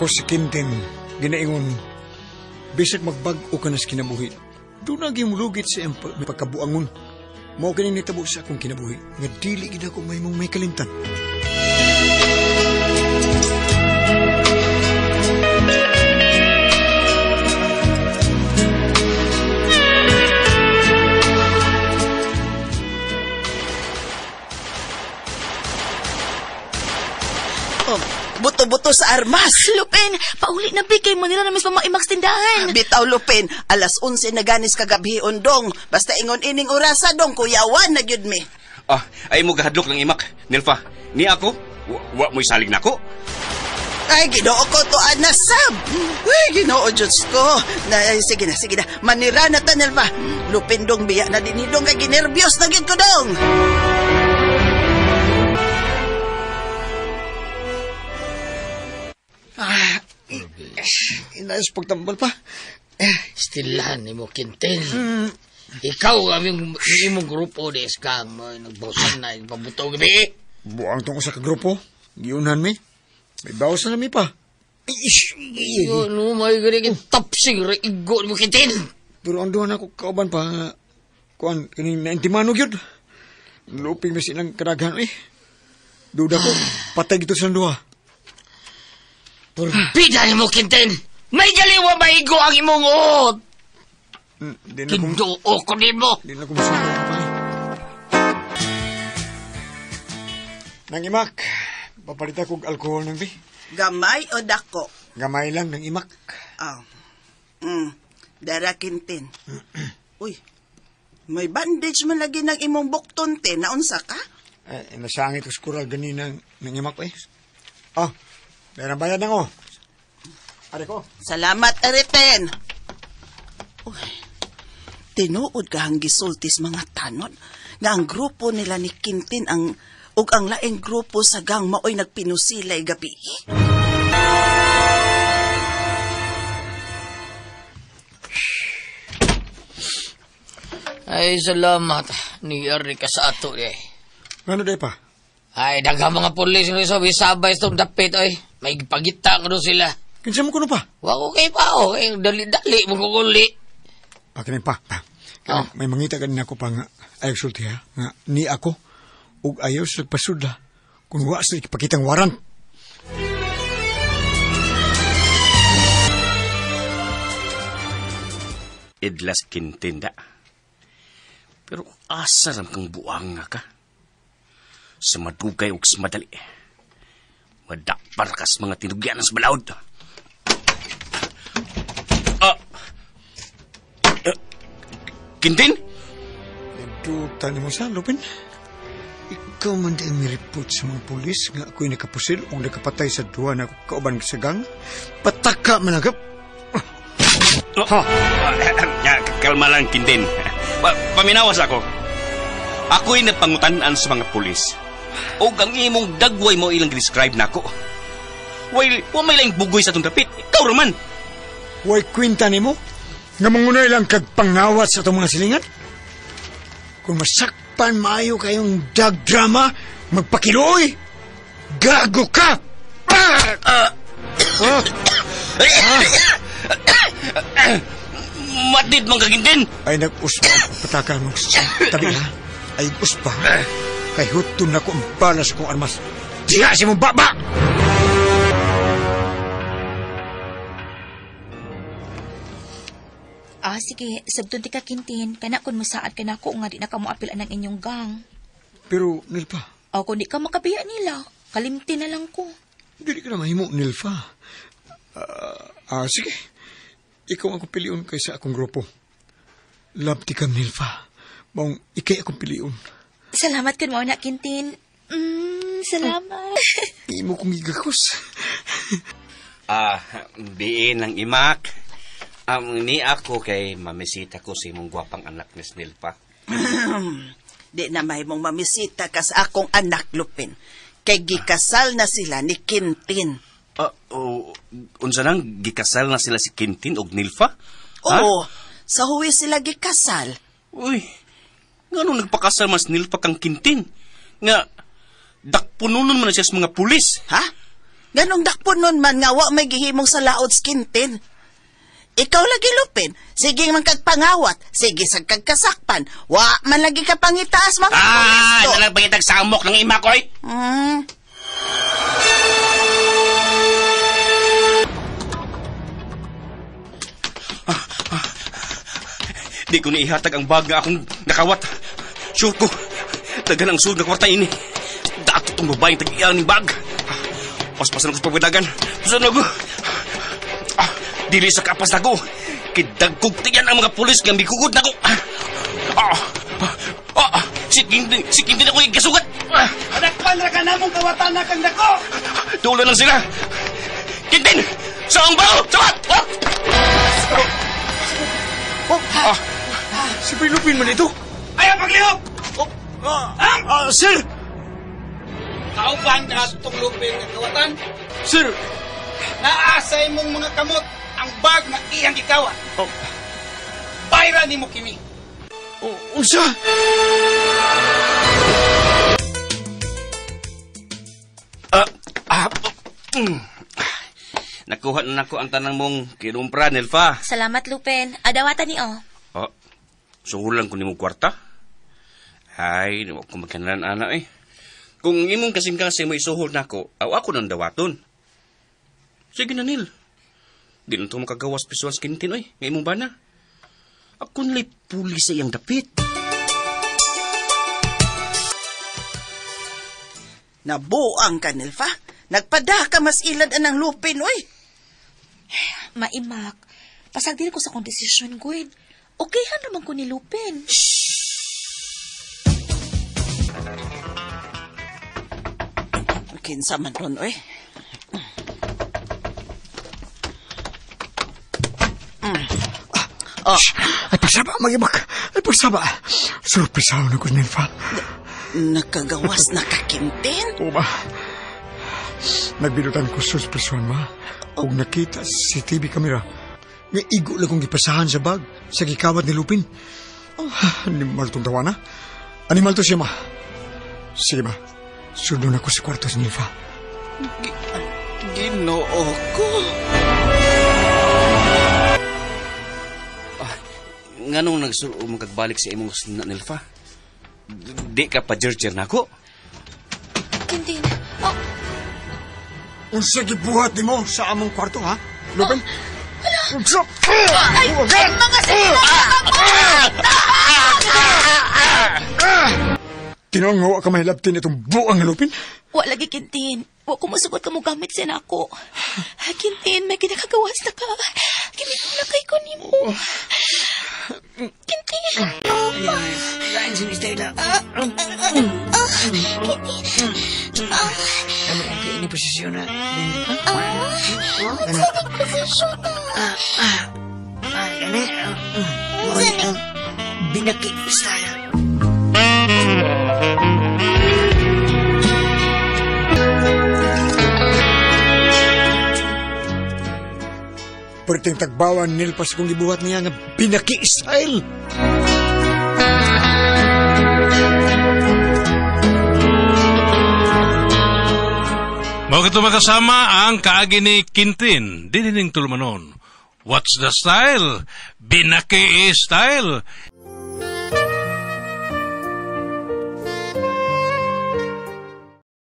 Ako si Quintin, ginaingon, bisag magbag-o ka na sa kinabuhi. Doon na gimulugit sa iyang pagkabuangon. Mao ganing nitabo sa akong kinabuhi, nga dili gid ako may mong may kalimtan. Buto-buto sa armas. Lupin, pauli na bigay mo nila na mismo mga imags tindahan. Bitaw, Lupin, alas 11 na ganis kagabi ondong. Basta ingon ining orasa dong, kuyawan na gyud mi. Ay mo gahadlok ng imak. Nilfa, ni ako? Wa mo'y salig na ko? Ay, ginoo ko to, anasab. Uy, ginoo, Diyos ko. Sige na. Manira na tanil ba? Lupin dong, biya na dinidong kay ginervyos na gyud ko dong. Inayos pagtambal pa. Stilan ni mo, Quintin. Ikaw ang imong grupo di iskang mo nagbusan na ipabuto gabi. Buang tong sa kagrupo. Giunan mi. May bawas na mi pa. Ano, may ganyan tapsing reigo ni mo, Quintin. Pero anduhan ako kauban pa. Kuan, kaning naintimanog yun. Luping na silang karaghan eh. Duda ko, patay gito sa duha. Purbida ni mo, Quintin. May galiwa maigo ang imong uot. Kinduo ko ni mo. Di na ko masama pa. Nang imak, papalita kong alkohol ng bi. Gamay o dako? Gamay lang ng imak. Dara, Quintin. Uy, may bandage man lagi ng imong bukton, te. Naunsa ka? Nasangit ko skural ganina ng imak eh. Meron bayad na ko. Ari ko. Salamat, Aripen. Uy, tinuod ka hang gisultis mga tanod nga ang grupo nila ni Quintin ang laing grupo sa gang maoy nagpinusilay gabi. Ay, salamat. Niyari ka sa ato eh. Ano day pa? Ay, daghang mga pulis nga sabi sabay itong dapit ay. May pagita nga doon sila. Kinsa mo kuno pa? Wako kay pao, kay dali-dali mo kukuli. Akin pa. May mangita ka din ako pa nga ayaw sulti ha. Nga ni ako ug ayaw sa pasudla kung wa sa ipakitang waran. Idlas Quintin da. Pero asaram kang buang nga ka. Sa madugay o sa madali. Madapar ka sa mga tinugyan sa balawd. Quintin? Duta ni mo sa Lupin. Ikaw man din miripot sa mga pulis nga ako'y nakapusil o nakapatay sa duwa na kauban sa gang. Pataka managap. Kalma lang, Quintin. Paminawas ako. Ako'y napangutanan sa mga pulis. O ang imong dagway mo ilang describe na ako. Wa may lang bugoy sa itong dapit. Ikaw raman. Way kwinta ni mo? Nga mangunay lang kagpangawat sa itong mga silingan? Kung masakpan maayo kayong drama, magpakiloy! Gago ka! Matid mong kagintin! Ay nag-uspa ang pataka mo sa tabi ha? Ay uspa. Kay hutun na ko ang balas kong armas. Diya si mong baba! Sige, sabtun ti ka, Quintin. Kana kung masaad ka na ako nga di na ka moapilan ng inyong gang. Pero, Nilpa. Kung di ka makabiya nila, kalimti na lang ko. Hindi ka na mahimo, Nilfa. Sige. Ikaw ang piliun kaysa akong grupo. Love ti kam, Nilfa. Maong ikay akong piliun. Salamat kan mo na, Quintin. Salamat. Imo kong igakos. Diin ang imak. Ni ako kay mamisita ko sa imong gwapang anak ni Nilfa. Di na may mong mamisita ka sa akong anak, Lupin. Kay gikasal na sila ni Quintin. Unsa nang gikasal na sila si Quintin og Nilfa? Oo, sa huwi sila gikasal. Uy, ngano nagpakasal mas Nilfa kang Quintin? Nga, dakpununon mo na siya sa mga pulis. Ha? Ganong dakpon nun man nga wa may gihimong sa laod skintin. Ikaw lagi Lupin, sige man kagpangawat, sige sa kagkasakpan, wa man lagi ka pangitaas mga pulis do. Nalang pangitag samok ng ima ko eh. Di ko niihatag ang bag nga akong nakawat. Sure ko, tagan ang sud na kwarta ini. Dato itong babaeng tag-iyang ni bag. Paspasan ako sa pagpadagan. Pasan ako. Dili sa kapas na ko. Kidagkog tiyan ang mga pulis nga bigugod na ko. Si Quintin ako yung kasugat. Adakpan ra ka namong kawatan na kang dako! Tulo lang sila. Quintin! Saan ba? Sabat! Si Pilupin man ito. Ayaw paglihok! Sir! Kauban na itong lupin ng kawatan. Sir! Naasay mong mga kamot ang bag na iyang ikawan. Bayra ni mo kini. Unsa? Nakuha na nako ang tanang mong kinumpra, Nelfa. Salamat, Lupin. Adawatan ni O. Suhulan ko ni mong kwarta. Ay, nawa ko magkanalan ana eh. Kung imong kasing-kasing mo isuhol na ako nang dawaton. Sige na, Nil. Di na ito makagawas pisuan sa Quintin, oy. Nga imong bana. Ako nala'y pulis sa iyang dapit. Nabuang ka, Nilfa. Nagpada ka mas ilad anang Lupin, oy. Maimak. Pasagdil ko sa kong desisyon, Gwen. Okay ha naman ko ni Lupin. Kinsa man ron, oy. Ay, pagsaba, mag-ibak. Ay, pagsaba. Surprisaw na ko, Nelfa. Nakagawas na ka, Quintin? Oo ba? Nagbinutan ko susprisuan ma. Kung nakita sa CCTV camera, may igo lang kong gipasahan sa bag sa gikawat ni Lupin. Animal tong tawa na. Animal to siya, ma. Sige, ma. Sunod ako sa kwarto sa Nilfa. Ginoo ko. Nganong nagsulo magkagbalik sa imong na Nelfa? Di ka pa jerjer na ako? Quintin. Unsa gibuhat nimo sa among kwarto, ha? Lupin? Unsa? Ay, mga sila! Tinangawa ka mahilabtin itong buang na Lupin? Wa lagi, Quintin. Wa ko masugot ka mo gamit sa nako. Quintin, may kinakagawas na ka. Kinakay ko ni mo. Quintin. Lain si Miss Taylor. Quintin. Ano ang kaini posisyon na? Posisyon na. Binaki style. Perting tagbawan nilpas kong gibuhat niya nga binaki style. Mao kito makasama ang kaagi ni Quintin, dinining tulumanon. What's the style? Binaki style.